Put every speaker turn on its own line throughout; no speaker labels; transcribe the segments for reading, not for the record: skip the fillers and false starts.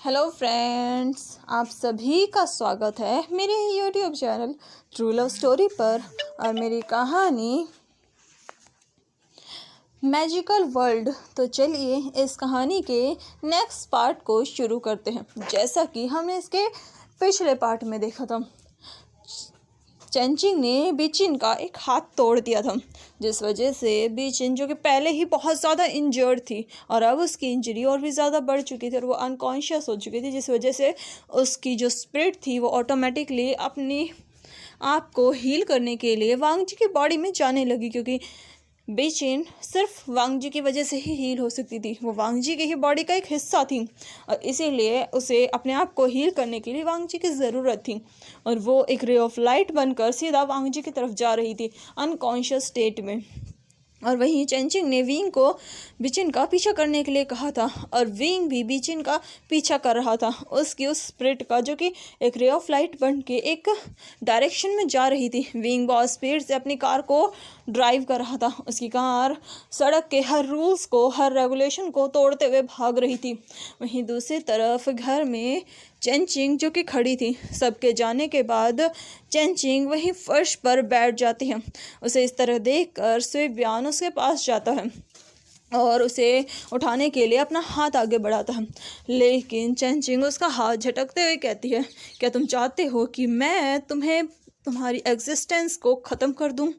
Hello friends, आप सभी का स्वागत है मेरे YouTube channel true love story पर। और मेरी कहानी मैजिकल वर्ल्ड। तो चलिए इस कहानी के नेक्स्ट पार्ट को शुरू करते हैं। जैसा कि हमने इसके पिछले पार्ट में देखा था, चेंचिंग ने बीचिन का एक हाथ तोड़ दिया था, जिस वजह से बीचिन, जो कि पहले ही बहुत ज़्यादा इंजर्ड थी और अब उसकी इंजरी और भी ज़्यादा बढ़ चुकी थी और वो अनकॉन्शियस हो चुकी थी, जिस वजह से उसकी जो स्पिरिट थी वो ऑटोमेटिकली अपनी आप को हील करने के लिए वांगजी की बॉडी में जाने लगी। क्योंकि बेचैन सिर्फ वांगजी की वजह से ही हील हो सकती थी, वो वांगजी की ही बॉडी का एक हिस्सा थी और इसीलिए उसे अपने आप को हील करने के लिए वांगजी की ज़रूरत थी। और वो एक रे ऑफ लाइट बनकर सीधा वांगजी की तरफ जा रही थी अनकॉन्शियस स्टेट में। और वहीं चेंचिंग ने विंग को बीचिन का पीछा करने के लिए कहा था और विंग भी बीचिन का पीछा कर रहा था, उसकी उस स्पिरिट का, जो कि एक रे ऑफ लाइट बन के एक डायरेक्शन में जा रही थी। विंग बहुत स्पीड से अपनी कार को ड्राइव कर रहा था। उसकी कार सड़क के हर रूल्स को, हर रेगुलेशन को तोड़ते हुए भाग रही थी। वहीं दूसरी तरफ घर में चेंचिंग, जो कि खड़ी थी, सबके जाने के बाद चेंचिंग वहीं फर्श पर बैठ जाती है। उसे इस तरह देखकर स्विबियान उसके पास जाता है और उसे उठाने के लिए अपना हाथ आगे बढ़ाता है, लेकिन चेंचिंग उसका हाथ झटकते हुए कहती है, क्या तुम चाहते हो कि मैं तुम्हारी एग्जिस्टेंस को ख़त्म कर दूं?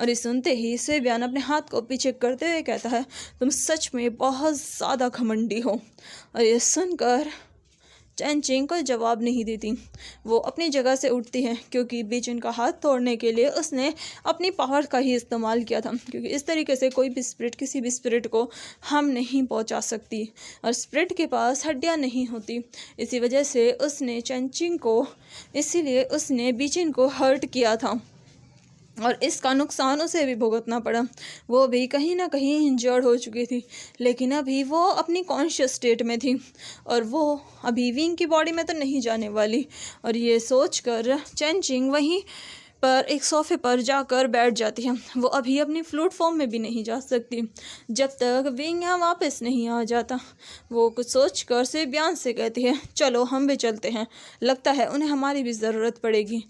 और ये सुनते ही स्विबियान अपने हाथ को पीछे करते हुए कहता है, तुम सच में बहुत ज़्यादा घमंडी हो। और ये सुनकर चेंचिंग कोई जवाब नहीं देती। वो अपनी जगह से उठती है, क्योंकि बीचिन का हाथ तोड़ने के लिए उसने अपनी पावर का ही इस्तेमाल किया था। क्योंकि इस तरीके से कोई भी स्पिरिट किसी भी स्पिरिट को हम नहीं पहुंचा सकती और स्पिरिट के पास हड्डियां नहीं होती। इसी वजह से उसने चेंचिंग को, इसीलिए उसने बीचिन को हर्ट किया था और इसका नुकसान उसे भी भुगतना पड़ा। वो भी कहीं ना कहीं इंजर्ड हो चुकी थी, लेकिन अभी वो अपनी कॉन्शियस स्टेट में थी और वो अभी विंग की बॉडी में तो नहीं जाने वाली। और ये सोचकर चेंचिंग वहीं पर एक सोफे पर जाकर बैठ जाती है। वो अभी अपनी फ्लूट फॉर्म में भी नहीं जा सकती जब तक विंग यहाँ वापस नहीं आ जाता। वो कुछ सोचकर से बयान से कहती है, चलो हम भी चलते हैं, लगता है उन्हें हमारी भी ज़रूरत पड़ेगी।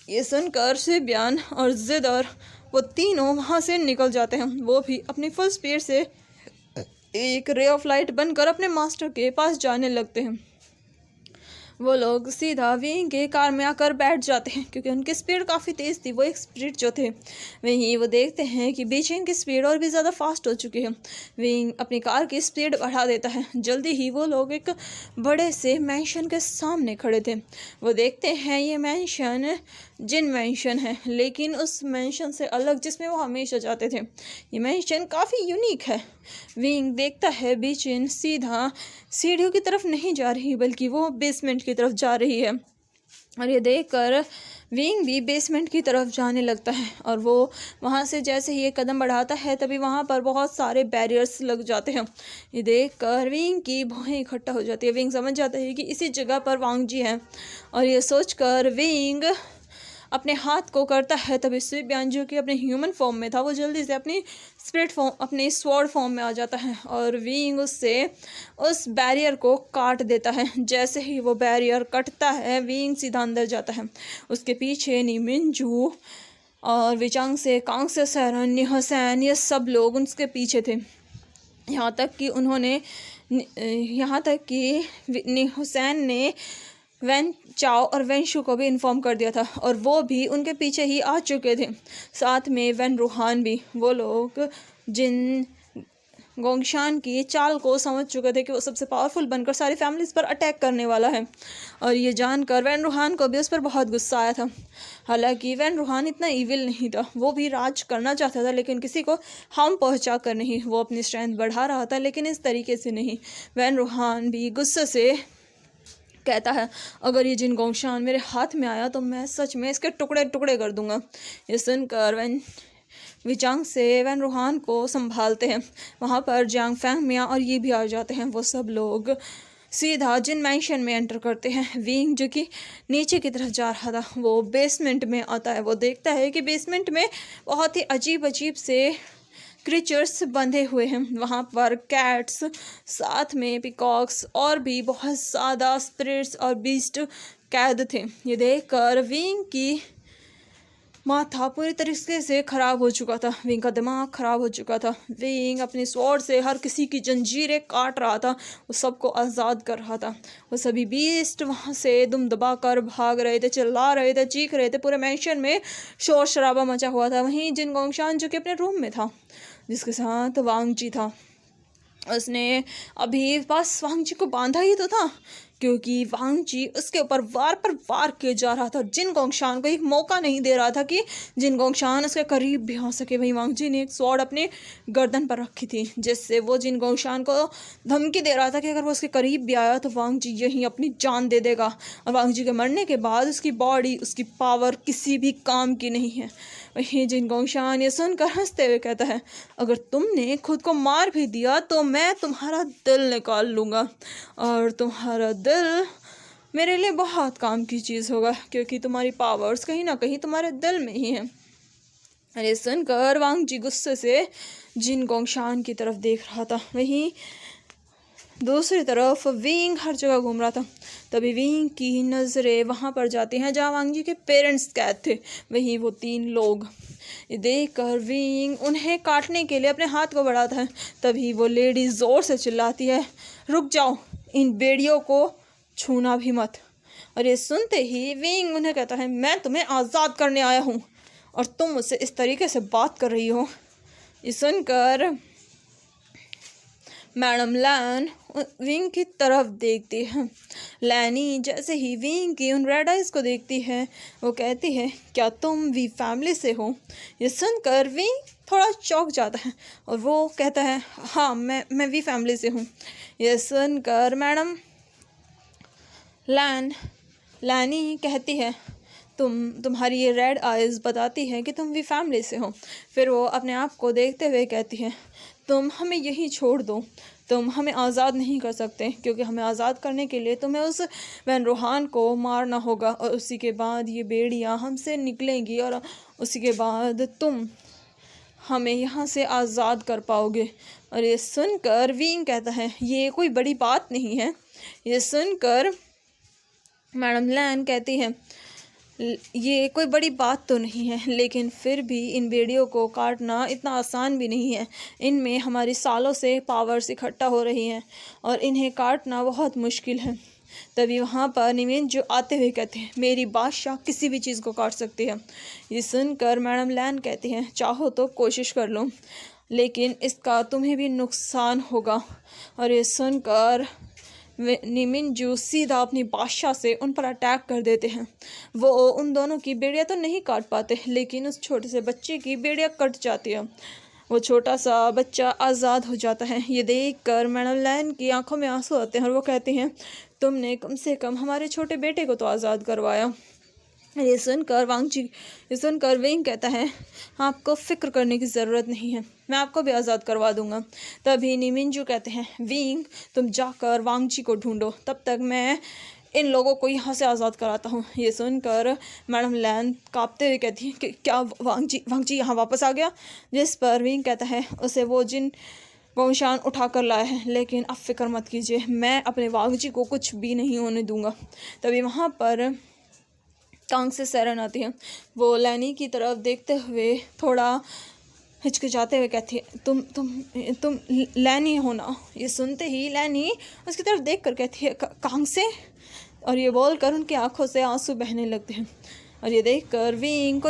ये सुनकर से बयान और जिद और वो तीनों वहाँ से निकल जाते हैं। वो भी अपनी फुल स्पीड से एक रे ऑफ लाइट बनकर अपने मास्टर के पास जाने लगते हैं। वो लोग सीधा विंग के कार में आकर बैठ जाते हैं, क्योंकि उनकी स्पीड काफ़ी तेज़ थी। वो एक स्पिरिट जो थे, वहीं वो देखते हैं कि बीचिन की स्पीड और भी ज़्यादा फास्ट हो चुकी है। विंग अपनी कार की स्पीड बढ़ा देता है। जल्दी ही वो लोग एक बड़े से मैंशन के सामने खड़े थे। वो देखते हैं ये मैंशन जिन मैंशन है, लेकिन उस मैंशन से अलग जिसमें वो हमेशा जाते थे। ये मैंशन काफ़ी यूनिक है। विंग देखता है बीचिन सीधा सीढ़ियों की तरफ नहीं जा रही, बल्कि वो बेसमेंट की तरफ जा रही है। और ये देखकर विंग भी बेसमेंट की तरफ जाने लगता है और वो वहाँ से जैसे ही एक कदम बढ़ाता है, तभी वहाँ पर बहुत सारे बैरियर्स लग जाते हैं। ये देखकर विंग की भौहें इकट्ठा हो जाती है। विंग समझ जाता है कि इसी जगह पर वांगजी है और ये सोचकर विंग अपने हाथ को करता है, तभी स्विबियान, जो कि अपने ह्यूमन फॉर्म में था, वो जल्दी से अपनी स्पिरिट फॉर्म, अपने स्वॉर्ड फॉर्म में आ जाता है और विंग उससे उस बैरियर को काट देता है। जैसे ही वो बैरियर कटता है, विंग सीधा अंदर जाता है। उसके पीछे नीमिंजू और विचांग से, कांग से, सैरन, निहसैन, ये सब लोग उसके पीछे थे। यहाँ तक कि निहसैन ने वैन चाओ और वैन शू को भी इन्फॉर्म कर दिया था और वो भी उनके पीछे ही आ चुके थे। साथ में वैन रूहान भी। वो लोग जिन गोंगशान की चाल को समझ चुके थे कि वो सबसे पावरफुल बनकर सारी फैमिलीज़ पर अटैक करने वाला है। और ये जानकर वैन रूहान को भी उस पर बहुत गुस्सा आया था। हालांकि वैन रूहान इतना ईविल नहीं था, वो भी राज करना चाहता था, लेकिन किसी को हार्म पहुंचा कर नहीं। वो अपनी स्ट्रेंथ बढ़ा रहा था, लेकिन इस तरीके से नहीं। वैन रूहान भी गुस्से से कहता है, अगर ये जिन गोंगशान मेरे हाथ में आया तो मैं सच में इसके टुकड़े टुकड़े कर दूंगा। ये सुनकर वैन विचांग से वैन रूहान को संभालते हैं। वहाँ पर जियांग फैंग मियाँ और ये भी आ जाते हैं। वो सब लोग सीधा जिन मैंशन में एंटर करते हैं। विंग, जो कि नीचे की तरफ जा रहा था, वो बेसमेंट में आता है। वो देखता है कि बेसमेंट में बहुत ही अजीब अजीब से क्रीचर्स बंधे हुए हैं। वहाँ पर कैट्स, साथ में पिकॉक्स और भी बहुत ज़्यादा स्पिरिट्स और बीस्ट कैद थे। ये देखकर विंग की माथा पूरी तरीके से ख़राब हो चुका था। विंग का दिमाग ख़राब हो चुका था। विंग अपने स्वॉर्ड से हर किसी की जंजीरें काट रहा था, वो सबको आज़ाद कर रहा था। वो सभी बीस्ट वहाँ से दुम दबा कर भाग रहे थे, चिल्ला रहे थे, चीख रहे थे। पूरे मैंशन में शोर शराबा मचा हुआ था। वहीं जिन गोंगशान जो कि अपने रूम में था, जिसके साथ वांग जी था, उसने अभी बस वांग जी को बांधा ही तो था, क्योंकि वांग जी उसके ऊपर वार पर वार किए जा रहा था। जिन गोंगशान को एक मौका नहीं दे रहा था कि जिन गोंगशान उसके करीब भी आ सके। वहीं वांग जी ने एक स्वॉर्ड अपने गर्दन पर रखी थी, जिससे वो जिन गोंगशान को धमकी दे रहा था कि अगर वो उसके करीब भी आया तो वांग जी यहीं अपनी जान दे देगा। और वांग जी के मरने के बाद उसकी बॉडी, उसकी पावर किसी भी काम की नहीं है। वहीं जिन गोंगशान ये सुनकर हंसते हुए कहता है, अगर तुमने खुद को मार भी दिया तो मैं तुम्हारा दिल निकाल लूँगा, और तुम्हारा दिल मेरे लिए बहुत काम की चीज़ होगा, क्योंकि तुम्हारी पावर्स कहीं ना कहीं तुम्हारे दिल में ही है। अरे सुनकर वांग जी गुस्से से जिन गोंगशान की तरफ देख रहा था। वहीं दूसरी तरफ विंग हर जगह घूम रहा था। तभी विंग की नज़रें वहाँ पर जाती हैं जहाँ वांग जी के पेरेंट्स कैद थे। वहीं वो 3 लोग, ये देखकर विंग उन्हें काटने के लिए अपने हाथ को बढ़ाता है। तभी वो लेडी ज़ोर से चिल्लाती है, रुक जाओ, इन बेड़ियों को छूना भी मत। और ये सुनते ही विंग उन्हें कहता है, मैं तुम्हें आज़ाद करने आया हूँ और तुम मुझसे इस तरीके से बात कर रही हो। ये सुनकर मैडम लैन विंग की तरफ देखती है। लैनी जैसे ही विंग की उन रेड आइज को देखती है, वो कहती है, क्या तुम वी फैमिली से हो? ये सुनकर विंग थोड़ा चौंक जाता है और वो कहता है, हाँ मैं वी फैमिली से हूँ। ये सुनकर मैडम लैनी कहती है, तुम्हारी ये रेड आइज़ बताती है कि तुम भी फैमिली से हो। फिर वो अपने आप को देखते हुए कहती है, तुम हमें यहीं छोड़ दो, तुम हमें आज़ाद नहीं कर सकते, क्योंकि हमें आज़ाद करने के लिए तुम्हें उस वैन रोहान को मारना होगा, और उसी के बाद ये बेड़ियाँ हमसे निकलेंगी और उसी के बाद तुम हमें यहाँ से आज़ाद कर पाओगे। और ये सुनकर विंग कहता है, ये कोई बड़ी बात नहीं है। ये सुनकर मैडम लैन कहती है, ये कोई बड़ी बात तो नहीं है, लेकिन फिर भी इन बेड़ियों को काटना इतना आसान भी नहीं है। इनमें हमारी सालों से पावर्स इकट्ठा हो रही हैं और इन्हें काटना बहुत मुश्किल है। तभी वहाँ पर निमिन जो आते हुए कहते हैं, मेरी बादशाह किसी भी चीज़ को काट सकती है। ये सुनकर मैडम लैन कहती हैं, चाहो तो कोशिश कर लो, लेकिन इसका तुम्हें भी नुकसान होगा। और ये सुनकर निमिनजू सीधा अपनी बादशाह से उन पर अटैक कर देते हैं। वो उन दोनों की बेड़ियाँ तो नहीं काट पाते, लेकिन उस छोटे से बच्चे की बेड़ियाँ कट जाती है। वो छोटा सा बच्चा आज़ाद हो जाता है। ये देखकर मैडम लैन की आंखों में आंसू आते हैं और वो कहती हैं, तुमने कम से कम हमारे छोटे बेटे को तो आज़ाद करवाया। ये सुनकर विंग कहता है, आपको फ़िक्र करने की ज़रूरत नहीं है, मैं आपको भी आज़ाद करवा दूंगा। तभी निमिनजू कहते हैं, विंग तुम जाकर वांग जी को ढूंढो, तब तक मैं इन लोगों को यहाँ से आज़ाद कराता हूँ। ये सुनकर मैडम लैन काँपते हुए कहती है कि क्या वांग जी यहाँ वापस आ गया? जिस पर विंग कहता है, उसे वो जिन गोंगशान उठा कर लाया है, लेकिन अब फिक्र मत कीजिए, मैं अपने वांग जी को कुछ भी नहीं होने दूंगा। तभी वहाँ पर कांग से सैरन आती है। वो लैनी की तरफ देखते हुए थोड़ा हिचकिचाते हुए कहती है, तुम लैनी हो ना? ये सुनते ही लैनी उसकी तरफ देखकर कहती है, कांग से? और ये बोलकर उनकी आंखों से आंसू बहने लगते हैं। और ये देखकर विंग को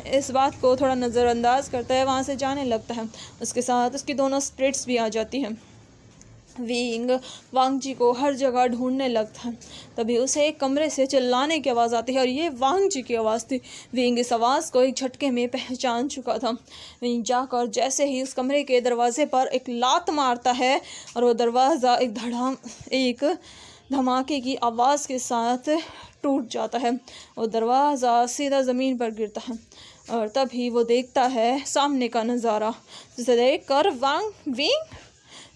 इस बात को थोड़ा नज़रअंदाज करता है, वहाँ से जाने लगता है। उसके साथ उसकी दोनों स्पिरिट्स भी आ जाती हैं। विंग वांग जी को हर जगह ढूंढने लगता है। तभी उसे एक कमरे से चिल्लाने की आवाज़ आती है और ये वांग जी की आवाज़ थी। विंग इस आवाज़ को एक झटके में पहचान चुका था। विंग जाकर जैसे ही उस कमरे के दरवाजे पर एक लात मारता है और वो दरवाज़ा एक धमाके की आवाज़ के साथ टूट जाता है। वो दरवाज़ा सीधा ज़मीन पर गिरता है और तभी वो देखता है सामने का नज़ारा, जिसे देखकर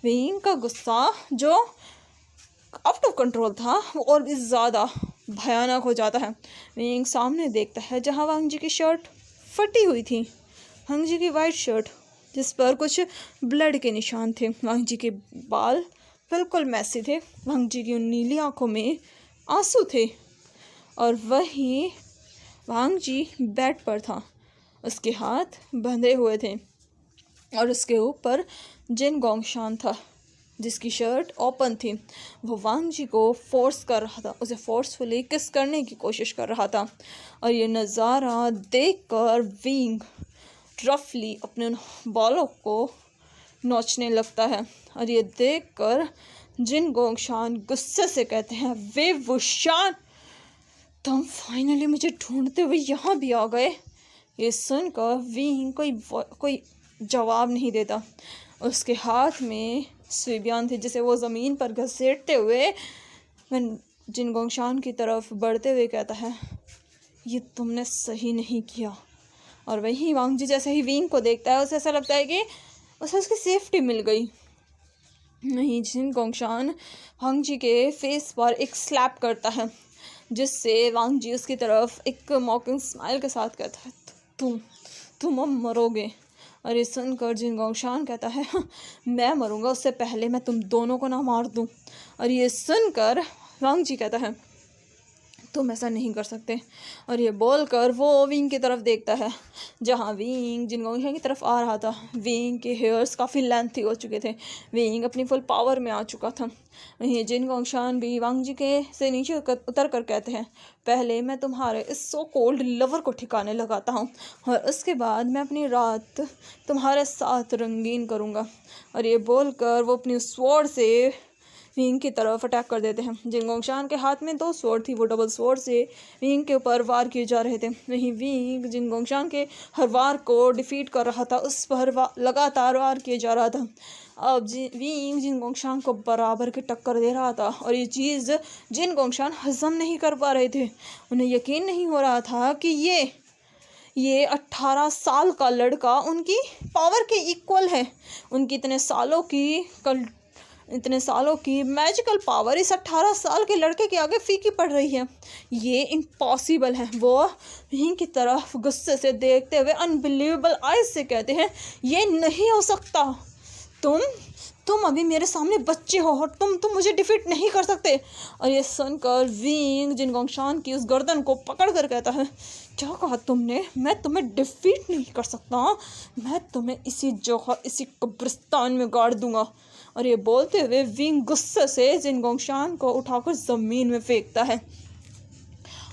विंग का गुस्सा जो आउट ऑफ कंट्रोल था वो और भी ज़्यादा भयानक हो जाता है। विंग सामने देखता है जहाँ वांग जी की शर्ट फटी हुई थी। वांग जी की वाइट शर्ट जिस पर कुछ ब्लड के निशान थे। वांग जी के बाल बिल्कुल मैसी थे, वांग जी की उन नीली आंखों में आंसू थे, और वही वांग जी बेड पर था, उसके हाथ बंधे हुए थे और उसके ऊपर जिन गोंगशान था जिसकी शर्ट ओपन थी। वो वांग जी को फोर्स कर रहा था, उसे फोर्सफुली किस करने की कोशिश कर रहा था। और ये नज़ारा देखकर विंग रफली अपने बालों को नोचने लगता है, और ये देखकर जिन गोंगशान गुस्से से कहते हैं, वे वुशान, तुम फाइनली मुझे ढूंढते हुए यहाँ भी आ गए। ये सुनकर विंग कोई जवाब नहीं देता। उसके हाथ में स्विबियान थे जिसे वो ज़मीन पर घसीटते हुए जिन गोंगशान की तरफ बढ़ते हुए कहता है, ये तुमने सही नहीं किया। और वहीं वांग जी जैसे ही विंग को देखता है, उसे ऐसा लगता है कि उसे उसकी सेफ्टी मिल गई। नहीं, जिन गोंगशान वांग जी के फेस पर एक स्लैप करता है, जिससे वांग जी उसकी तरफ एक मॉकिंग स्माइल के साथ कहता है, तुम अब मरोगे। और ये सुनकर जिन गोंगशान कहता है, मैं मरूंगा उससे पहले मैं तुम दोनों को ना मार दूं। और ये सुनकर वांग जी कहता है, तुम ऐसा नहीं कर सकते। और ये बोलकर वो विंग की तरफ देखता है, जहाँ विंग जिन गोंगशान की तरफ आ रहा था। विंग के हेयर्स काफ़ी लेंथी हो चुके थे, विंग अपनी फुल पावर में आ चुका था। वहीं जिन गोंगशान भी वांग जी के से नीचे उतर कर कहते हैं, पहले मैं तुम्हारे इस सो कोल्ड लवर को ठिकाने लगाता हूँ, और उसके बाद मैं अपनी रात तुम्हारे साथ रंगीन करूँगा। और ये बोलकर वो अपनी स्वॉर्ड से विंग की तरफ अटैक कर देते हैं। जिन गोंगशान के हाथ में 2 स्वॉर्ड थी, वो डबल स्वॉर्ड से विंग के ऊपर वार किए जा रहे थे। वहीं विंग जिन गोंगशान के हर वार को डिफीट कर रहा था, उस पर लगातार वार किए जा रहा था। अब विंग जिन गोंगशान को बराबर की टक्कर दे रहा था, और ये चीज़ जिन गोंगशान हजम नहीं कर पा रहे थे। उन्हें यकीन नहीं हो रहा था कि ये 18 साल का लड़का उनकी पावर के इक्वल है। उनकी इतने सालों की मैजिकल पावर इस 18 साल के लड़के के आगे फीकी पड़ रही है। ये इम्पॉसिबल है। वो विंग की तरफ गुस्से से देखते हुए अनबिलीवेबल आइज से कहते हैं, ये नहीं हो सकता। तुम अभी मेरे सामने बच्चे हो और तुम मुझे डिफीट नहीं कर सकते। और ये सुनकर विंग जिन गोंगशान की उस गर्दन को पकड़ कर कहता है, क्या कहा तुमने? मैं तुम्हें डिफीट नहीं कर सकता, मैं तुम्हें इसी जगह इसी कब्रिस्तान में गाड़ दूंगा। और ये बोलते हुए विंग गुस्से से जिन गोंगशान को उठाकर ज़मीन में फेंकता है,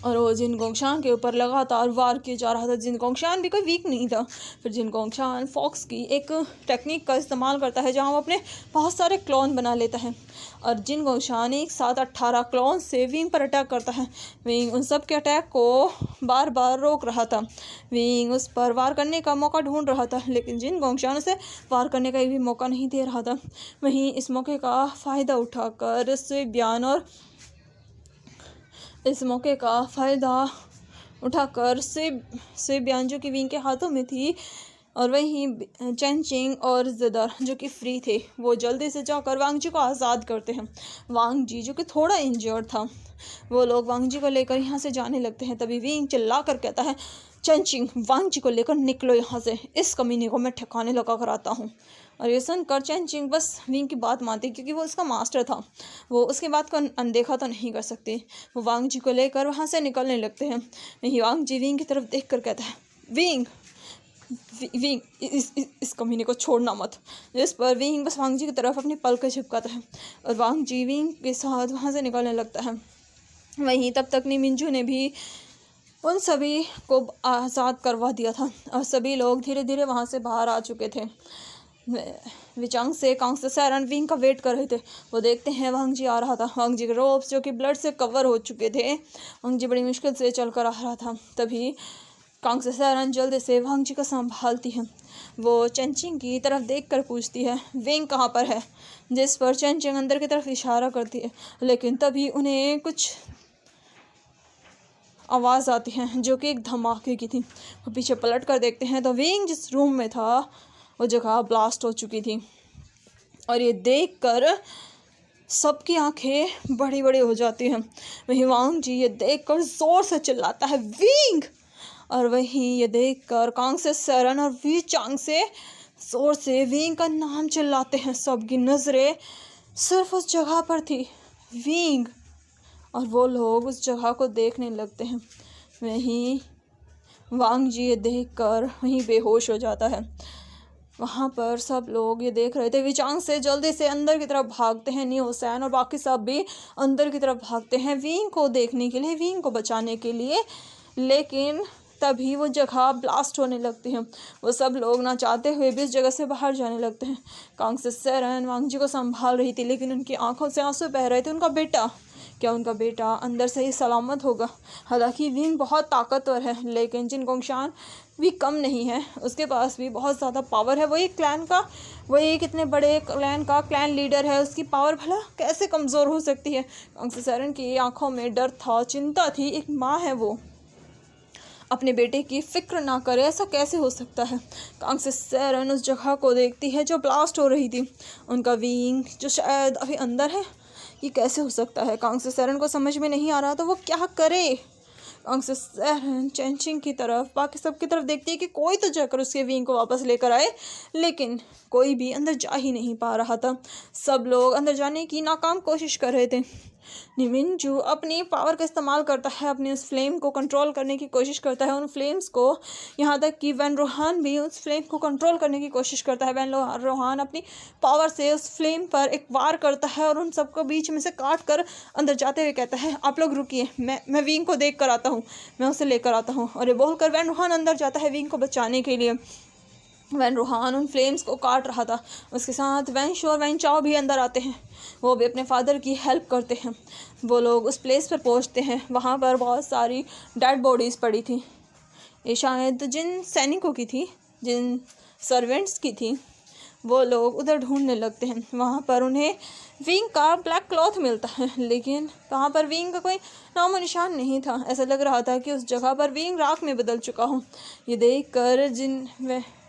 और वो जिन गोंगशान के ऊपर लगातार वार किया जा रहा था। जिन गोंगशान भी कोई वीक नहीं था। फिर जिन गोंगशान फॉक्स की एक टेक्निक का इस्तेमाल करता है, जहाँ वो अपने बहुत सारे क्लोन बना लेता है, और जिन गोंगशान एक साथ 18 क्लोन से विंग पर अटैक करता है। विंग उन सब के अटैक को बार बार रोक रहा था। विंग उस पर वार करने का मौका ढूंढ रहा था, लेकिन जिन गोंगशान उसे वार करने का भी मौका नहीं दे रहा था। वहीं इस मौके का फ़ायदा उठाकर स्विबियान जो कि विंग के हाथों में थी, और वहीं चेंचिंग और ज़िदर जो कि फ्री थे, वो जल्दी से जाकर वांग जी को आज़ाद करते हैं। वांग जी जो कि थोड़ा इंजर्ड था, वो लोग वांग जी को लेकर यहाँ से जाने लगते हैं। तभी विंग चिल्ला कर कहता है, चेंचिंग, वांग जी को लेकर निकलो यहाँ से, इस कमीने को मैं ठिकाने लगा कर आता हूँ। और ये सुनकर चेंचिंग बस विंग की बात मानती, क्योंकि वो उसका मास्टर था, वो उसकी बात को अनदेखा तो नहीं कर सकती। वो वांग जी को लेकर वहाँ से निकलने लगते हैं। नहीं, वांग जी विंग की तरफ देख कर कहता है, विंग इस कमीने को छोड़ना मत। जिस पर विंग बस वांग जी की तरफ अपनी पलकें झपकाता है, और वांग जी विंग के साथ वहाँ से निकलने लगता है। वहीं तब तक मिंजू ने भी उन सभी को आज़ाद करवा दिया था, और सभी लोग धीरे धीरे वहाँ से बाहर आ चुके थे। विचांग से कांग से सैरन विंग का वेट कर रहे थे। वो देखते हैं वांग जी आ रहा था। वांग जी के रोप्स जो कि ब्लड से कवर हो चुके थे, वांग जी बड़ी मुश्किल से चल कर आ रहा था। तभी कांग से सैरन जल्दी से वांग जी को संभालती है। वो चेंचिंग की तरफ देख कर पूछती है, विंग कहाँ पर है? जिस पर चेंचिंग अंदर की तरफ इशारा करती है, लेकिन तभी उन्हें कुछ आवाज़ आती है जो कि एक धमाके की थी। वो पीछे पलट कर देखते हैं तो विंग जिस रूम में था वो जगह ब्लास्ट हो चुकी थी, और ये देखकर सबकी आंखें बड़ी बड़ी हो जाती हैं। वहीं वांग जी ये देखकर ज़ोर से चिल्लाता है, विंग! और वहीं ये देखकर कांग से सैरन और वी चांग से जोर से विंग का नाम चिल्लाते हैं। सबकी नज़रें सिर्फ उस जगह पर थी, विंग, और वो लोग उस जगह को देखने लगते हैं। वहीं वांग जी ये देखकर वहीं बेहोश हो जाता है। वहाँ पर सब लोग ये देख रहे थे। विचांग से जल्दी से अंदर की तरफ भागते हैं। न्यूसैन और बाकी सब भी अंदर की तरफ भागते हैं विंग को देखने के लिए, विंग को बचाने के लिए। लेकिन तभी वो जगह ब्लास्ट होने लगती है। वो सब लोग ना चाहते हुए भी उस जगह से बाहर जाने लगते हैं। कांग से सेरन वांग जी को संभाल रही थी, लेकिन उनकी आंखों से आंसू बह रहे थे। उनका बेटा, क्या उनका बेटा अंदर से ही सलामत होगा? हालांकि विंग बहुत ताकतवर है, लेकिन जिन गोंगशान भी कम नहीं है, उसके पास भी बहुत ज़्यादा पावर है। वही क्लैन का, वही कितने बड़े क्लैन का क्लैन लीडर है, उसकी पावर भला कैसे कमज़ोर हो सकती है? कांग से सेरन की आंखों में डर था, चिंता थी। एक माँ है, वो अपने बेटे की फिक्र ना करे, ऐसा कैसे हो सकता है? कांग से सेरन उस जगह को देखती है जो ब्लास्ट हो रही थी। उनका विंग जो शायद अभी अंदर है, ये कैसे हो सकता है? कांग से सेरन को समझ में नहीं आ रहा तो वो क्या करे। कांग से सेरन चेंचिंग की तरफ, बाकी सब की तरफ देखती है कि कोई तो जाकर उसके विंग को वापस लेकर आए, लेकिन कोई भी अंदर जा ही नहीं पा रहा था। सब लोग अंदर जाने की नाकाम कोशिश कर रहे थे। निमिंजू अपनी पावर का इस्तेमाल करता है, अपनी उस फ्लेम को कंट्रोल करने की कोशिश करता है, उन फ्लेम्स को, यहाँ तक कि वैन रोहान भी उस फ्लेम को कंट्रोल करने की कोशिश करता है। वैन रोहान अपनी पावर से उस फ्लेम पर एक वार करता है और उन सबको बीच में से काट कर अंदर जाते हुए कहता है, आप लोग रुकिए, मैं विंग को देख कर आता हूँ, मैं उसे लेकर आता हूँ। और ये बोलकर वैन रोहान अंदर जाता है विंग को बचाने के लिए। वैन रोहान उन फ्लेम्स को काट रहा था। उसके साथ वैन शो और वैन चाओ भी अंदर आते हैं। वो भी अपने फादर की हेल्प करते हैं। वो लोग उस प्लेस पर पहुंचते हैं। वहाँ पर बहुत सारी डेड बॉडीज़ पड़ी थी। ये शायद जिन सैनिकों की थी, जिन सर्वेंट्स की थी, वो लोग उधर ढूंढने लगते हैं। वहाँ पर उन्हें विंग का ब्लैक क्लॉथ मिलता है, लेकिन कहाँ पर विंग का कोई नामो निशान नहीं था। ऐसा लग रहा था कि उस जगह पर विंग राख में बदल चुका हो। ये देखकर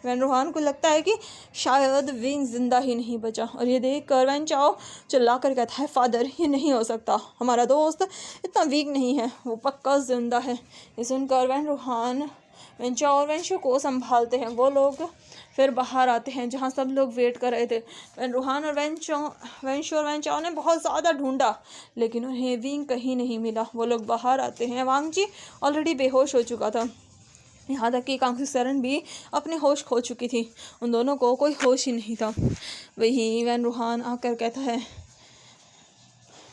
वैन रोहान को लगता है कि शायद विंग जिंदा ही नहीं बचा। और ये देखकर वैन चाओ चिल्ला कर कहता है, फादर ये नहीं हो सकता, हमारा दोस्त इतना वीक नहीं है, वो पक्का जिंदा है। ये सुनकर वैन रोहान वैन चाओ और वैन शो को संभालते हैं। वो लोग फिर बाहर आते हैं जहाँ सब लोग वेट कर रहे थे। वैन रोहान और वैन शो और वैन चाओ ने बहुत ज़्यादा ढूंढा, लेकिन उन्हें विंग कहीं नहीं मिला। वो लोग बाहर आते हैं। वांग जी ऑलरेडी बेहोश हो चुका था, यहाँ तक कि कांग से सेरन भी अपने होश खो चुकी थी। उन दोनों को कोई होश ही नहीं था। वही वैन रोहान आकर कहता है,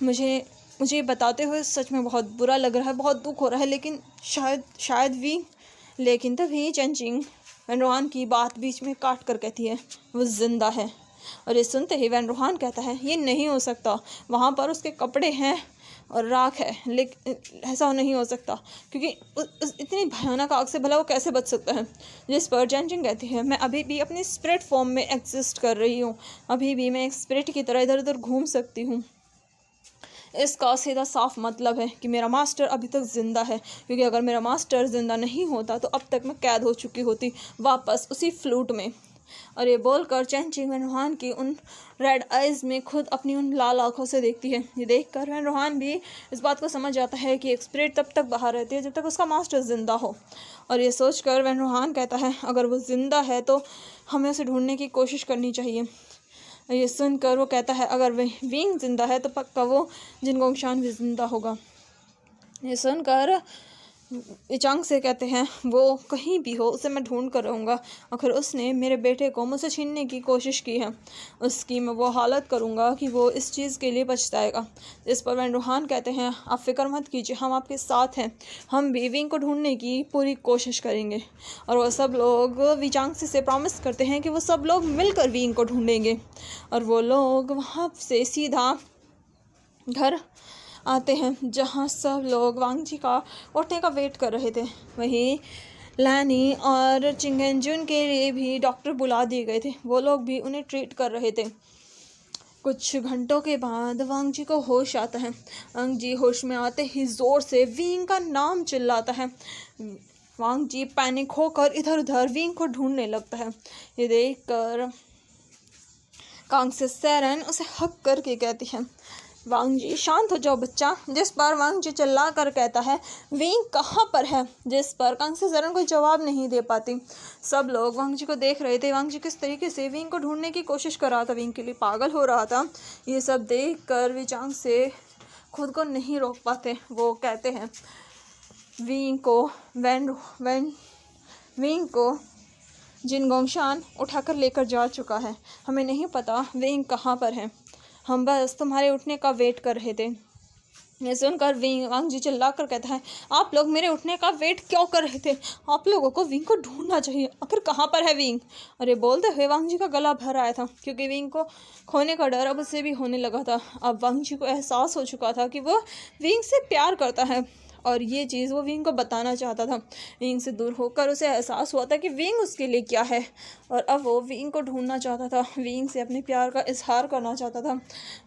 मुझे बताते हुए सच में बहुत बुरा लग रहा है, बहुत दुख हो रहा है, लेकिन शायद भी। लेकिन तभी चेंचिंग वैन रोहान की बात बीच में काट कर कहती है, वो जिंदा है। और ये सुनते ही वैन रोहान कहता है, ये नहीं हो सकता, वहाँ पर उसके कपड़े हैं और राख है, लेकिन ऐसा नहीं हो सकता, क्योंकि उस इतनी भयानक आग से भला वो कैसे बच सकता है। जिस पर चेंचिंग कहती है, मैं अभी भी अपनी स्पिरिट फॉर्म में एग्जिस्ट कर रही हूँ, अभी भी मैं एक स्पिरिट की तरह इधर उधर घूम सकती हूँ। इसका सीधा साफ मतलब है कि मेरा मास्टर अभी तक ज़िंदा है, क्योंकि अगर मेरा मास्टर ज़िंदा नहीं होता तो अब तक मैं कैद हो चुकी होती वापस उसी फ्लूट में। और ये बोलकर चेंचिंग वैन रोहान की उन रेड आइज़ में खुद अपनी उन लाल आँखों से देखती है। ये देखकर वैन रोहान भी इस बात को समझ जाता है कि एक स्पिरिट तब तक बाहर रहती है जब तक उसका मास्टर ज़िंदा हो। और ये सोचकर वैन रोहान कहता है, अगर वो ज़िंदा है तो हमें उसे ढूंढने की कोशिश करनी चाहिए। ये सुनकर वो कहता है, अगर वह विंग जिंदा है तो पक्का वो जिन गोंगशान भी जिंदा होगा। ये सुनकर इचांग से कहते हैं, वो कहीं भी हो उसे मैं ढूंढ कर रहूँगा, आखिर उसने मेरे बेटे को मुझसे छीनने की कोशिश की है, उसकी मैं वो हालत करूँगा कि वो इस चीज़ के लिए पछताएगा। इस पर वैन रोहान कहते हैं, आप फिक्र मत कीजिए, हम आपके साथ हैं, हम भी विंग को ढूंढने की पूरी कोशिश करेंगे। और वो सब लोग विचांग से प्रॉमिस करते हैं कि वो सब लोग मिलकर विंग को ढूंढेंगे। और वो लोग वहाँ से सीधा घर आते हैं जहाँ सब लोग वांग जी का उठने का वेट कर रहे थे। वहीं लैनी और चिंगेंजुन के लिए भी डॉक्टर बुला दिए गए थे, वो लोग भी उन्हें ट्रीट कर रहे थे। कुछ घंटों के बाद वांग जी को होश आता है। वांग जी होश में आते ही ज़ोर से विंग का नाम चिल्लाता है। वांग जी पैनिक होकर इधर उधर विंग को ढूंढने लगता है। ये देखकर कांग से सेरन उसे हक करके कहती है, वांग जी शांत हो जाओ बच्चा, जिस पर वांग जी चिल्ला कर कहता है विंग कहाँ पर है, जिस पर कांग्से सरण कोई जवाब नहीं दे पाती। सब लोग वांग जी को देख रहे थे, वांग जी किस तरीके से विंग को ढूंढने की कोशिश कर रहा था, विंग के लिए पागल हो रहा था। ये सब देख कर विचांग से खुद को नहीं रोक पाते। वो कहते हैं विंग को जिनगोंगशान उठाकर लेकर जा चुका है, हमें नहीं पता विंग कहाँ पर है, हम बस तुम्हारे उठने का वेट कर रहे थे। ये सुनकर वांग जी चिल्ला कर कहता है आप लोग मेरे उठने का वेट क्यों कर रहे थे, आप लोगों को विंग को ढूंढना चाहिए, आखिर कहाँ पर है विंग। अरे बोलते हुए वांग जी का गला भर आया था, क्योंकि विंग को खोने का डर अब उससे भी होने लगा था। अब वांग जी को एहसास हो चुका था कि वो विंग से प्यार करता है, और ये चीज़ वो विंग को बताना चाहता था। विंग से दूर होकर उसे एहसास हुआ था कि विंग उसके लिए क्या है, और अब वो विंग को ढूंढना चाहता था, विंग से अपने प्यार का इजहार करना चाहता था।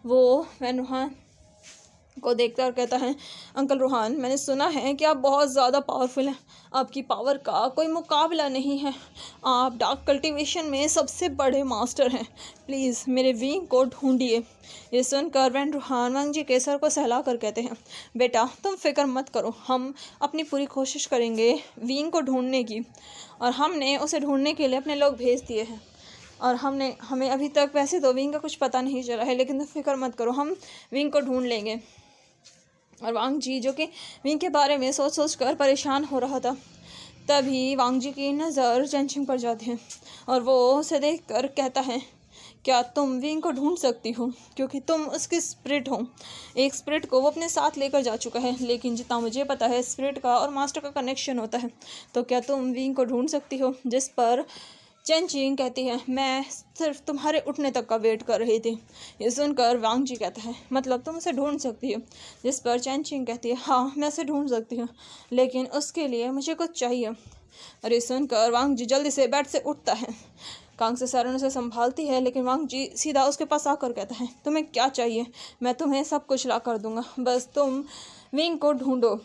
वो वैन रूहान को देखता और कहता है अंकल रूहान, मैंने सुना है कि आप बहुत ज़्यादा पावरफुल हैं, आपकी पावर का कोई मुकाबला नहीं है, आप डार्क कल्टीवेशन में सबसे बड़े मास्टर हैं, प्लीज़ मेरे विंग को ढूंढिए। ये सुनकर वैन रूहान वांग जी के सर को सहला कर कहते हैं बेटा तुम फिक्र मत करो, हम अपनी पूरी कोशिश करेंगे विंग को ढूंढने की, और हमने उसे ढूंढने के लिए अपने लोग भेज दिए हैं, और हमें अभी तक वैसे तो विंग का कुछ पता नहीं चला है, लेकिन तुम फिक्र मत करो, हम विंग को ढूंढ लेंगे। और वांग जी जो कि विंग के बारे में सोच कर परेशान हो रहा था, तभी वांग जी की नज़र चेंचिंग पर जाती है, और वो उसे देख कर कहता है क्या तुम विंग को ढूंढ सकती हो, क्योंकि तुम उसकी स्पिरिट हो। एक स्पिरिट को वो अपने साथ लेकर जा चुका है, लेकिन जितना मुझे पता है स्पिरिट का और मास्टर का कनेक्शन होता है, तो क्या तुम विंग को ढूंढ सकती हो। जिस पर चेंचिंग कहती है मैं सिर्फ तुम्हारे उठने तक का वेट कर रही थी। ये सुनकर वांग जी कहता है मतलब तुम उसे ढूंढ सकती हो। जिस पर चेंचिंग कहती है हाँ मैं उसे ढूंढ सकती हूँ, लेकिन उसके लिए मुझे कुछ चाहिए। और ये सुनकर वांग जी जल्दी से बेड से उठता है। कांग्से सरण उसे संभालती है, लेकिन वांग जी सीधा उसके पास आकर कहता है तुम्हें क्या चाहिए, मैं तुम्हें सब कुछ ला कर दूंगा, बस तुम विंग को ढूंढो।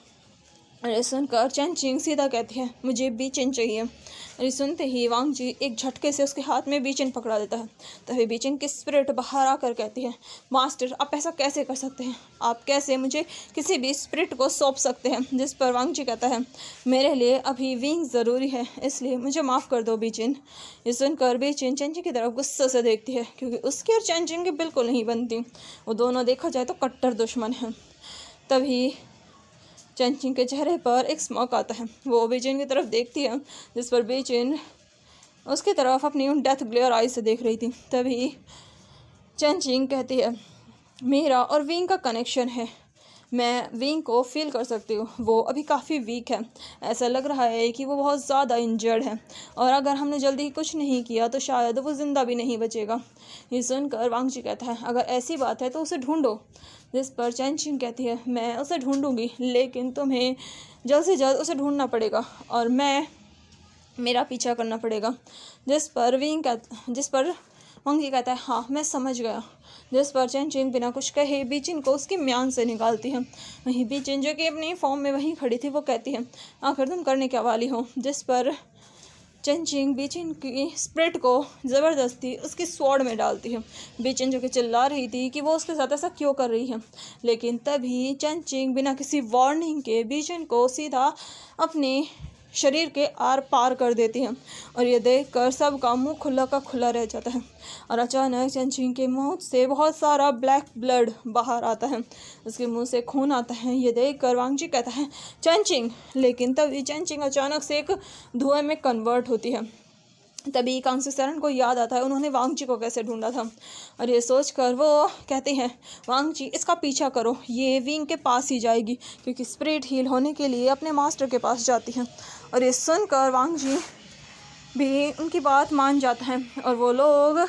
अरे सुनकर चेंचिंग सीधा कहती है मुझे बीचिन चाहिए। अरे सुनते ही वांग जी एक झटके से उसके हाथ में बीचिन पकड़ा देता है। तभी बीचिन की स्पिरिट बाहर आकर कहती है मास्टर आप ऐसा कैसे कर सकते हैं, आप कैसे मुझे किसी भी स्पिरिट को सौंप सकते हैं। जिस पर वांग जी कहता है मेरे लिए अभी विंग ज़रूरी है, इसलिए मुझे माफ़ कर दो बीचिन। ये सुनकर बीचिन चेंचिंग की तरफ गुस्से से देखती है, क्योंकि उसकी और चेंचिंग की बिल्कुल नहीं बनती, वो दोनों देखा जाए तो कट्टर दुश्मन हैं। तभी चेंचिंग के चेहरे पर एक स्मॉक आता है, वो बीचिन की तरफ देखती है, जिस पर बीचिन उसकी तरफ अपनी उन डेथ ग्लेयर आई से देख रही थी। तभी चेंचिंग कहती है मेरा और विंग का कनेक्शन है, मैं विंग को फील कर सकती हूँ, वो अभी काफ़ी वीक है, ऐसा लग रहा है कि वो बहुत ज़्यादा इंजर्ड है, और अगर हमने जल्दी कुछ नहीं किया तो शायद वो ज़िंदा भी नहीं बचेगा। ये सुनकर वांग जी कहता है अगर ऐसी बात है तो उसे ढूंढो। जिस पर चेंचिंग कहती है मैं उसे ढूंढूंगी, लेकिन तुम्हें जल्द से जल्द उसे ढूंढना पड़ेगा और मेरा पीछा करना पड़ेगा। जिस पर वांग जी कहता है हाँ मैं समझ गया। जिस पर चेंचिंग बिना कुछ कहे बीचिन को उसकी म्यान से निकालती है। वहीं बीचिन जो कि अपनी फॉर्म में वहीं खड़ी थी वो कहती है आखिर तुम करने क्या वाली हो। जिस पर चेंचिंग बीचिन की स्पिरिट को ज़बरदस्ती उसकी स्वॉर्ड में डालती है। बीचिन जो कि चिल्ला रही थी कि वो उसके साथ ऐसा क्यों कर रही है, लेकिन तभी चेंचिंग बिना किसी वार्निंग के बीचिन को सीधा अपने शरीर के आर पार कर देती है, और ये देखकर सबका मुंह खुला का खुला रह जाता है। और अचानक चेंचिंग के मुंह से बहुत सारा ब्लैक ब्लड बाहर आता है, उसके मुंह से खून आता है। ये देखकर वांग जी कहता है चेंचिंग, लेकिन तभी चेंचिंग अचानक से एक धुएं में कन्वर्ट होती है। तभी कांग्से सरण को याद आता है उन्होंने वांग जी को कैसे ढूंढा था, और ये सोचकर वो कहते हैं वांग जी इसका पीछा करो, ये विंग के पास ही जाएगी, क्योंकि स्पिरिट हील होने के लिए अपने मास्टर के पास जाती है। और ये सुनकर वांग जी भी उनकी बात मान जाता है, और वो लोग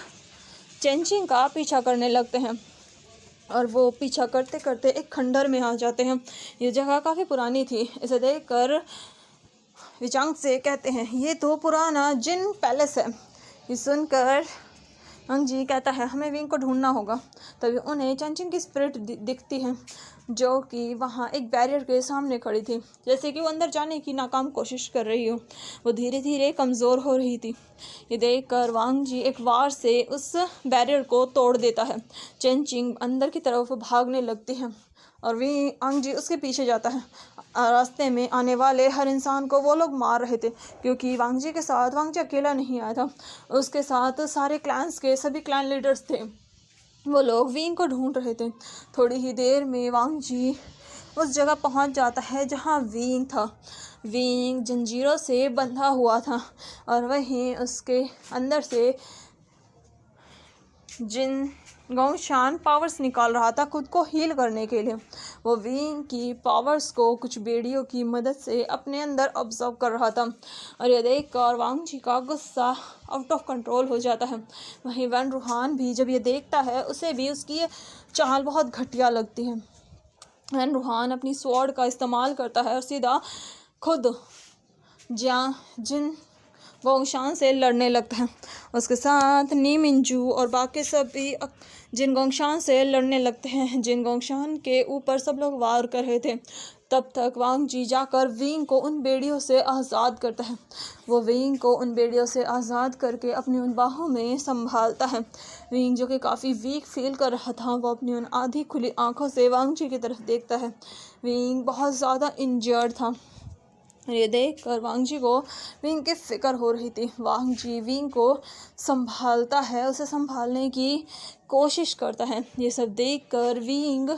चेंचिंग का पीछा करने लगते हैं, और वो पीछा करते करते एक खंडर में आ जाते हैं। ये जगह काफ़ी पुरानी थी। इसे देखकर विचांग से कहते हैं ये तो पुराना जिन पैलेस है। ये सुनकर वांग जी कहता है हमें विंग को ढूंढना होगा। तभी उन्हें चेंचिंग की स्पिरिट दिखती है जो कि वहाँ एक बैरियर के सामने खड़ी थी, जैसे कि वो अंदर जाने की नाकाम कोशिश कर रही हो। वो धीरे धीरे कमज़ोर हो रही थी। ये देखकर वांग जी एक वार से उस बैरियर को तोड़ देता है। चेंचिंग अंदर की तरफ भागने लगती है और वांग जी उसके पीछे जाता है। रास्ते में आने वाले हर इंसान को वो लोग मार रहे थे, क्योंकि वांग जी के साथ वांग जी अकेला नहीं आया था, उसके साथ सारे क्लैंस के सभी क्लैन लीडर्स थे। वो लोग विंग को ढूंढ रहे थे। थोड़ी ही देर में वांग जी उस जगह पहुंच जाता है जहां विंग था। विंग जंजीरों से बंधा हुआ था और वहीं उसके अंदर से जिन गौशान पावर्स निकाल रहा था खुद को हील करने के लिए। वो विंग की पावर्स को कुछ बेड़ियों की मदद से अपने अंदर ऑब्जर्व कर रहा था और यह देखकर वांग जी का गुस्सा आउट ऑफ कंट्रोल हो जाता है। वहीं वैन रूहान भी जब ये देखता है उसे भी उसकी ये चाल बहुत घटिया लगती है। वैन रूहान अपनी स्वॉर्ड का इस्तेमाल करता है और सीधा खुद जिन गोंगशान से लड़ने लगता है। उसके साथ नी मिंजू और बाकी सब भी जिन गोंगशान से लड़ने लगते हैं। जिन गोंगशान के ऊपर सब लोग वार कर रहे थे। तब तक वांग जी जाकर विंग को उन बेड़ियों से आज़ाद करता है। वो विंग को उन बेड़ियों से आज़ाद करके अपनी उन बाहों में संभालता है। विंग जो कि काफ़ी वीक फील कर रहा था, वो अपनी उन आधी खुली आंखों से वांग जी की तरफ देखता है। विंग बहुत ज़्यादा इंजर्ड था। ये देख कर वांग जी को विंग की फिक्र हो रही थी। वांग जी विंग को संभालता है, उसे संभालने की कोशिश करता है। ये सब देख कर विंग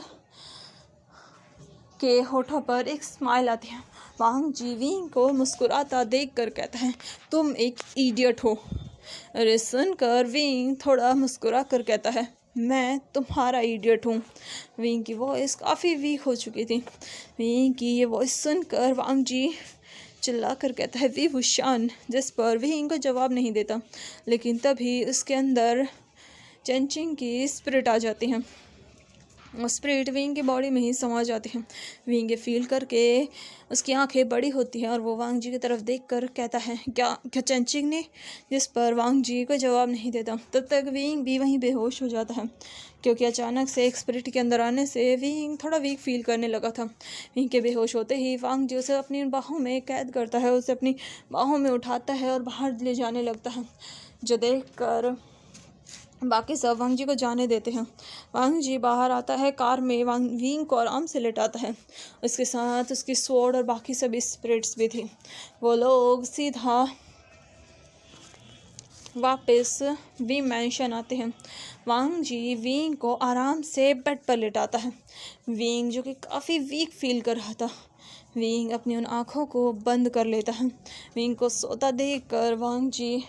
के होठों पर एक स्माइल आती है। वांग जी विंग को मुस्कुराता देख कर कहता है तुम एक इडियट हो। अरे सुनकर विंग थोड़ा मुस्कुरा कर कहता है मैं तुम्हारा इडियट हूँ। विंग की वॉइस काफ़ी वीक हो चुकी थी। विंग की ये वॉइस सुनकर वांग जी चिल्ला कर कहता है वी वुशान, जिस पर विंग को जवाब नहीं देता। लेकिन तभी उसके अंदर चेंचिंग की स्पिरिट आ जाती है। स्पिरिट विंग की बॉडी में ही समा जाती है। विंग ये फील करके उसकी आंखें बड़ी होती हैं और वो वांग जी की तरफ देखकर कहता है क्या चेंचिंग ने, जिस पर वांग जी को जवाब नहीं देता। तब तक विंग भी वहीं बेहोश हो जाता है, क्योंकि अचानक से एक स्पिरिट के अंदर आने से विंग थोड़ा वीक फील करने लगा था। विंग के बेहोश होते ही वांग जी उसे अपनी बाहों में कैद करता है, उसे अपनी बाहों में उठाता है और बाहर ले जाने लगता है, जो देख कर बाकी सब वांग जी को जाने देते हैं। वांग जी बाहर आता है कार में, विंग को आराम से लेटाता है। उसके साथ उसकी स्वॉर्ड और बाकी सभी स्पिरिट्स भी थी। वो लोग सीधा वापस वी मैंशन आते हैं। वांग जी विंग को आराम से बेड पर लेटाता है। विंग जो कि काफ़ी वीक फील कर रहा था, विंग अपनी उन आँखों को बंद कर लेता है। विंग को सोता देख कर वांग जी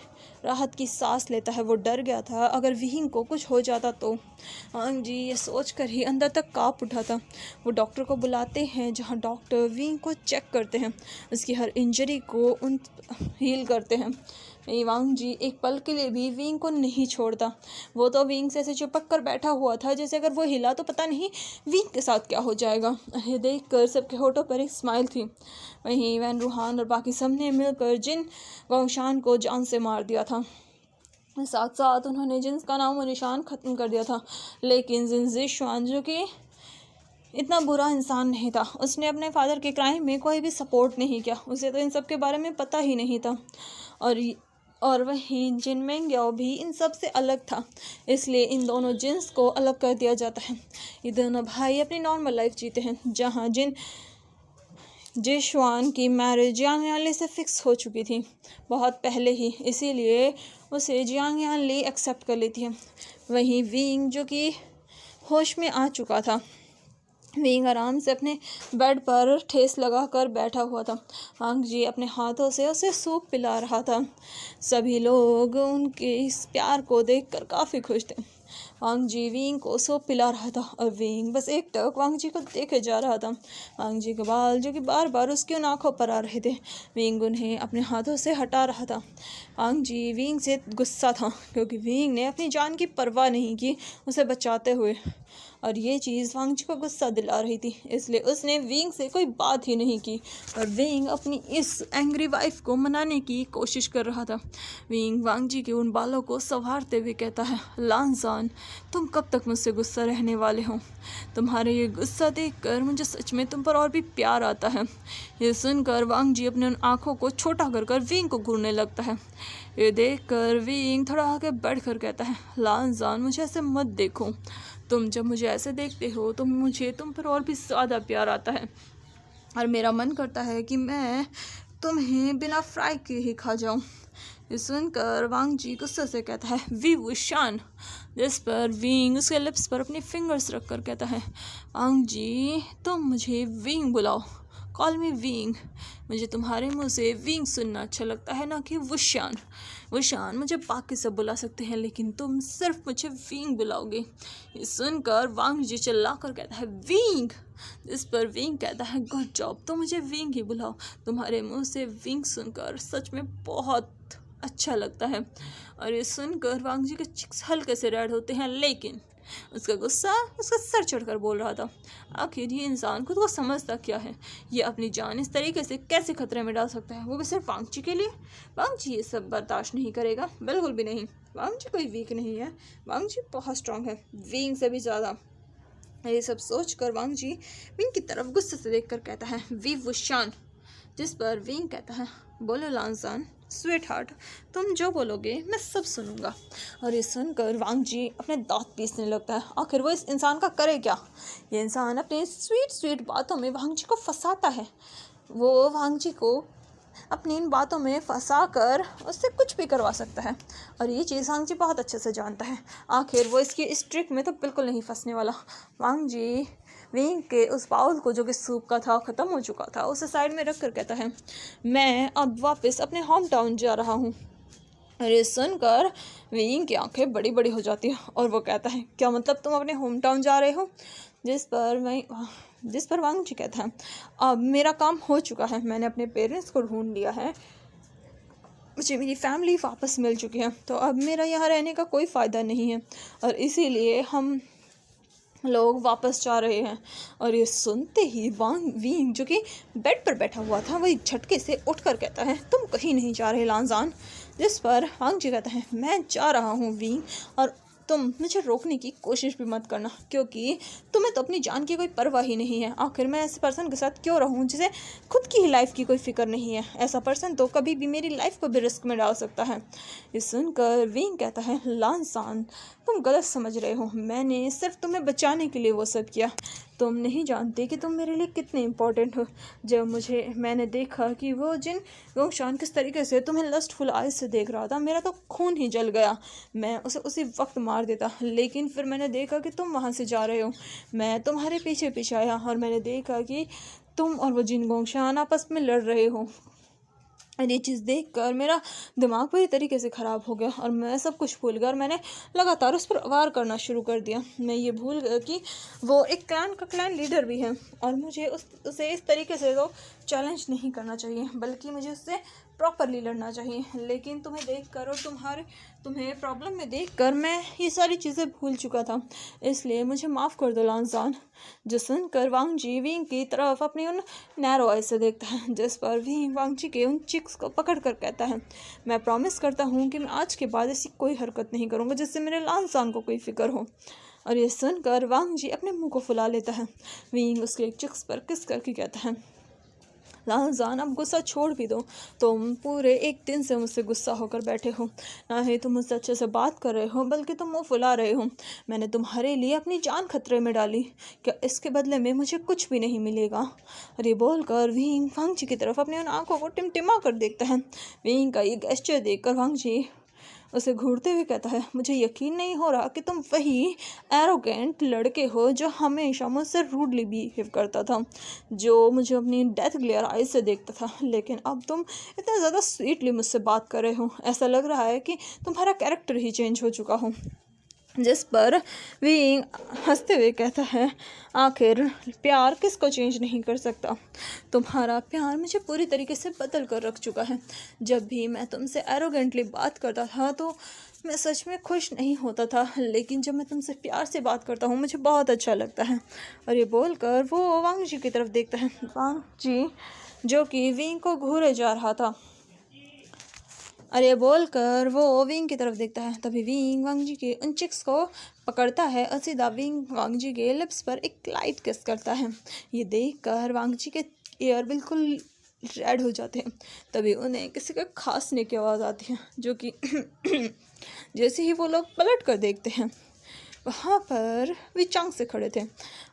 राहत की सांस लेता है। वो डर गया था अगर विंग को कुछ हो जाता तो। वांग जी ये सोच कर ही अंदर तक काँप उठा था। वो डॉक्टर को बुलाते हैं, जहाँ डॉक्टर विंग को चेक करते हैं, उसकी हर इंजरी को हील करते हैं। वांग जी एक पल के लिए भी विंग को नहीं छोड़ता। वो तो विंग से ऐसे चिपक कर बैठा हुआ था जैसे अगर वो हिला तो पता नहीं विंग के साथ क्या हो जाएगा। ये देख कर सबके होठों पर एक स्माइल थी। वहीं वैन रूहान और बाकी सब ने मिलकर जिन गोंगशान को जान से मार दिया था। साथ साथ उन्होंने जिन का नाम और निशान ख़त्म कर दिया था। लेकिन जिन ज़िशुआन जो कि इतना बुरा इंसान नहीं था, उसने अपने फादर के क्राइम में कोई भी सपोर्ट नहीं किया। उसे तो इन सब के बारे में पता ही नहीं था। और वहीं जिन मेंग्याओ भी इन सब से अलग था, इसलिए इन दोनों जिन्स को अलग कर दिया जाता है। ये दोनों भाई अपनी नॉर्मल लाइफ जीते हैं, जहाँ जिन जिशुआन की मैरिज जियांग यानली से फिक्स हो चुकी थी बहुत पहले ही, इसीलिए उसे जियांग यानली एक्सेप्ट कर लेती है। वहीं विंग जो कि होश में आ चुका था, विंग आराम से अपने बेड पर ठेस लगाकर बैठा हुआ था। वांग जी अपने हाथों से उसे सूप पिला रहा था। सभी लोग उनके इस प्यार को देखकर काफ़ी खुश थे। वांग जी विंग को सूप पिला रहा था और विंग बस एक टक वांग जी को देखे जा रहा था। वांग जी के बाल जो कि बार बार उसकी उन आँखों पर आ रहे थे, विंग उन्हें अपने हाथों से हटा रहा था। वांग जी विंग से गुस्सा था, क्योंकि विंग ने अपनी जान की परवाह नहीं की उसे बचाते हुए, और ये चीज़ वांग जी को गुस्सा दिला रही थी, इसलिए उसने विंग से कोई बात ही नहीं की और विंग अपनी इस एंग्री वाइफ को मनाने की कोशिश कर रहा था। विंग वांग जी के उन बालों को संवारते हुए कहता है, लानजान, तुम कब तक मुझसे गुस्सा रहने वाले हो? तुम्हारे ये गुस्सा देखकर मुझे सच में तुम पर और भी प्यार आता है। ये सुनकर वांग जी अपने उन आँखों को छोटा कर विंग को घूरने लगता है। ये देखकर विंग थोड़ा आगे बढ़कर कहता है, लानजान, मुझे ऐसे मत देखो। तुम जब मुझे ऐसे देखते हो तो मुझे तुम पर और भी ज़्यादा प्यार आता है और मेरा मन करता है कि मैं तुम्हें बिना फ्राई के ही खा जाऊं। ये सुनकर वांग जी गुस्से से कहता है, वी वुशान, जिस पर विंग उसके लिप्स पर अपनी फिंगर्स रखकर कहता है, वांग जी, तुम मुझे विंग बुलाओ, कॉल मी विंग। मुझे तुम्हारे मुंह से विंग सुनना अच्छा लगता है, ना कि वुशान। वुशान मुझे बाकी सब बुला सकते हैं, लेकिन तुम सिर्फ मुझे विंग बुलाओगे। ये सुनकर वांग जी चिल्लाकर कहता है, विंग। इस पर विंग कहता है, गुड जॉब, तो मुझे विंग ही बुलाओ। तुम्हारे मुंह से विंग सुनकर सच में बहुत अच्छा लगता है। और ये सुनकर वांग जी के चिक्स हल्के से रेड होते हैं, लेकिन उसका गुस्सा उसका सर चढ़कर बोल रहा था, आखिर ये इंसान खुद को समझता क्या है? ये अपनी जान इस तरीके से कैसे खतरे में डाल सकता है, वो भी सिर्फ वांग जी के लिए? वांग जी ये सब बर्दाश्त नहीं करेगा, बिल्कुल भी नहीं। वांग जी कोई वीक नहीं है, वांग जी बहुत स्ट्रांग है, विंग से भी ज़्यादा। ये सब सोचकर वांग जी विंग की तरफ गुस्से से देखकर कहता है, वी वुशान। जिस पर विंग कहता है, बोलो लानजान, स्वीट हार्ट, तुम जो बोलोगे मैं सब सुनूंगा। और ये सुनकर वांग जी अपने दांत पीसने लगता है। आखिर वो इस इंसान का करे क्या? ये इंसान अपनी स्वीट स्वीट बातों में वांग जी को फंसाता है। वो वांग जी को अपनी इन बातों में फंसा कर उससे कुछ भी करवा सकता है और ये चीज़ वांग जी बहुत अच्छे से जानता है। आखिर वो इसकी इस ट्रिक में तो बिल्कुल नहीं फंसने वाला। वांग जी विंग के उस बाउल को जो कि सूप का था, ख़त्म हो चुका था, उसे साइड में रख कर कहता है, मैं अब वापस अपने होम टाउन जा रहा हूँ। अरे सुनकर विंग की आंखें बड़ी बड़ी हो जाती है और वो कहता है, क्या मतलब तुम अपने होम टाउन जा रहे हो? जिस पर वांग जी कहता है, अब मेरा काम हो चुका है, मैंने अपने पेरेंट्स को ढूंढ लिया है, मुझे मेरी फैमिली वापस मिल चुकी है, तो अब मेरा यहाँ रहने का कोई फ़ायदा नहीं है और इसीलिए हम लोग वापस जा रहे हैं। और ये सुनते ही विंग जो कि बेड पर बैठा हुआ था, वही झटके से उठकर कहता है, तुम कहीं नहीं जा रहे लानजान। जिस पर वांग जी कहता है, मैं जा रहा हूँ विंग, और तुम मुझे रोकने की कोशिश भी मत करना, क्योंकि तुम्हें तो अपनी जान की कोई परवाह ही नहीं है। आखिर मैं ऐसे पर्सन के साथ क्यों रहूं जिसे खुद की ही लाइफ की कोई फिक्र नहीं है? ऐसा पर्सन तो कभी भी मेरी लाइफ को भी रिस्क में डाल सकता है। ये सुनकर विंग कहता है, लानसान, तुम गलत समझ रहे हो, मैंने सिर्फ तुम्हें बचाने के लिए वो सब किया। तुम नहीं जानते कि तुम मेरे लिए कितने इंपॉर्टेंट हो। जब मैंने देखा कि वो जिन गोंगशान किस तरीके से तुम्हें लस्टफुल आइज से देख रहा था, मेरा तो खून ही जल गया। मैं उसे उसी वक्त मार देता, लेकिन फिर मैंने देखा कि तुम वहाँ से जा रहे हो। मैं तुम्हारे पीछे पीछे आया और मैंने देखा कि तुम और वो जिन गोंगशान आपस में लड़ रहे हो। और ये चीज़ देखकर मेरा दिमाग पूरी तरीके से ख़राब हो गया और मैं सब कुछ भूल गया और मैंने लगातार उस पर वार करना शुरू कर दिया। मैं ये भूल गया कि वो एक क्लैन लीडर भी है और मुझे उसे इस तरीके से तो चैलेंज नहीं करना चाहिए, बल्कि मुझे उससे प्रॉपरली लड़ना चाहिए। लेकिन तुम्हें देखकर और तुम्हें प्रॉब्लम में देखकर मैं ये सारी चीज़ें भूल चुका था, इसलिए मुझे माफ़ कर दो लानजान। जो सुनकर वांग जी विंग की तरफ अपनी उन नैरो आई से देखता है, जिस पर विंग वांग जी के उन चिक्स को पकड़ कर कहता है, मैं प्रॉमिस करता हूँ कि मैं आज के बाद ऐसी कोई हरकत नहीं करूँगा जिससे मेरे लानजान को कोई फिक्र हो। और ये सुनकर वांग जी अपने मुंह को फुला लेता है। विंग उसके चिक्स पर किस करके कहता है, लानजान, अब गुस्सा छोड़ भी दो। तुम पूरे एक दिन से मुझसे गुस्सा होकर बैठे हो, ना ही तुम मुझसे अच्छे से बात कर रहे हो, बल्कि तुम मुंह फुला रहे हो। मैंने तुम्हारे लिए अपनी जान खतरे में डाली, क्या इसके बदले में मुझे कुछ भी नहीं मिलेगा? और ये बोलकर विंग वांग जी की तरफ अपनी उन आंखों को टिमटिमा कर देखता है। विंग का ये गेस्चर देखकर वांग जी उसे घूरते हुए कहता है, मुझे यकीन नहीं हो रहा कि तुम वही एरोगेंट लड़के हो जो हमेशा मुझसे रूडली बिहेव करता था, जो मुझे अपनी डेथ ग्लेयर आइज से देखता था, लेकिन अब तुम इतना ज़्यादा स्वीटली मुझसे बात कर रहे हो, ऐसा लग रहा है कि तुम्हारा कैरेक्टर ही चेंज हो चुका हो। जिस पर विंग हंसते हुए कहता है, आखिर प्यार किसको चेंज नहीं कर सकता? तुम्हारा प्यार मुझे पूरी तरीके से बदल कर रख चुका है। जब भी मैं तुमसे एरोगेंटली बात करता था तो मैं सच में खुश नहीं होता था, लेकिन जब मैं तुमसे प्यार से बात करता हूँ मुझे बहुत अच्छा लगता है। और ये बोलकर वो वांग जी की तरफ देखता है। वांग जी जो कि विंग को घूरे जा रहा था, और ये बोलकर वो विंग की तरफ देखता है। तभी विंग वांग जी के उन चिक्स को पकड़ता है और सीधा विंग वांग जी के लिप्स पर एक लाइट किस करता है। ये देखकर वांग जी के ईयर बिल्कुल रेड हो जाते हैं। तभी उन्हें किसी के खांसने की आवाज़ आती है, जो कि जैसे ही वो लोग पलट कर देखते हैं, वहाँ पर विचांग से खड़े थे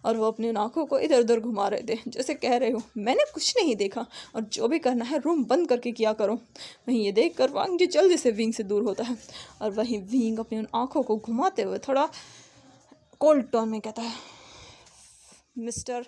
और वो अपनी आंखों को इधर उधर घुमा रहे थे, जैसे कह रहे हो मैंने कुछ नहीं देखा और जो भी करना है रूम बंद करके किया करो। वहीं ये देखकर वांग जी जल्दी से विंग से दूर होता है और वहीं विंग अपनी उन आंखों को घुमाते हुए थोड़ा कोल्ड टोन में कहता है, मिस्टर